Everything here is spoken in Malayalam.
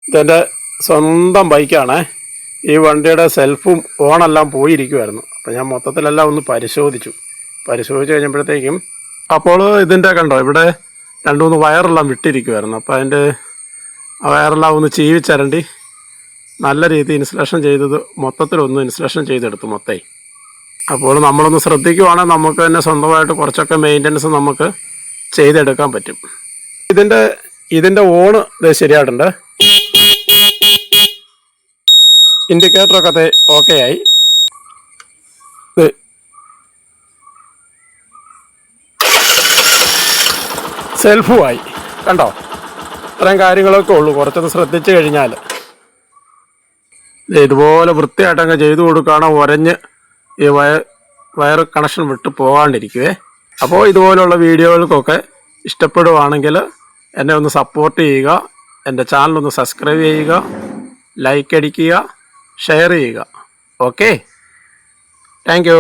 ഇതെൻ്റെ സ്വന്തം ബൈക്കാണേ. ഈ വണ്ടിയുടെ സെൽഫും ഓണെല്ലാം പോയിരിക്കുമായിരുന്നു. അപ്പോൾ ഞാൻ മൊത്തത്തിലെല്ലാം ഒന്ന് പരിശോധിച്ച് കഴിഞ്ഞപ്പോഴത്തേക്കും അപ്പോൾ ഇതിൻ്റെ കണ്ടോ ഇവിടെ 2-3 വയറെല്ലാം വിട്ടിരിക്കുമായിരുന്നു. അപ്പോൾ അതിൻ്റെ ആ വയറെല്ലാം ഒന്ന് ചീവിച്ചരണ്ടി നല്ല രീതിയിൽ ഇൻസ്റ്റലേഷൻ ചെയ്തത് മൊത്തത്തിലൊന്ന് ഇൻസ്റ്റലേഷൻ ചെയ്തെടുത്തു മൊത്തം. അപ്പോൾ നമ്മളൊന്ന് ശ്രദ്ധിക്കുവാണെങ്കിൽ നമുക്ക് തന്നെ സ്വന്തമായിട്ട് കുറച്ചൊക്കെ മെയിൻ്റനൻസ് നമുക്ക് ചെയ്തെടുക്കാൻ പറ്റും. ഇതിൻ്റെ ഓണ് ഇത് ശരിയായിട്ടുണ്ട്. ഇൻഡിക്കേറ്ററൊക്കെ ഓക്കെ ആയി. സെൽഫുമായി കണ്ടോ. ഇത്രയും കാര്യങ്ങളൊക്കെ ഉള്ളൂ. കുറച്ചൊന്ന് ശ്രദ്ധിച്ചു കഴിഞ്ഞാൽ ഇതുപോലെ വൃത്തിയായിട്ടങ്ങ് ചെയ്തു കൊടുക്കുകയാണെങ്കിൽ ഉരഞ്ഞ് ഈ വയർ കണക്ഷൻ വിട്ട് പോകാണ്ടിരിക്കുവേ. അപ്പോൾ ഇതുപോലുള്ള വീഡിയോകൾക്കൊക്കെ ഇഷ്ടപ്പെടുവാണെങ്കിൽ എന്നെ ഒന്ന് സപ്പോർട്ട് ചെയ്യുക. എൻ്റെ ചാനലൊന്ന് സബ്സ്ക്രൈബ് ചെയ്യുക, ലൈക്ക് അടിക്കുക, ഷെയർ ചെയ്യുക. Okay, thank you.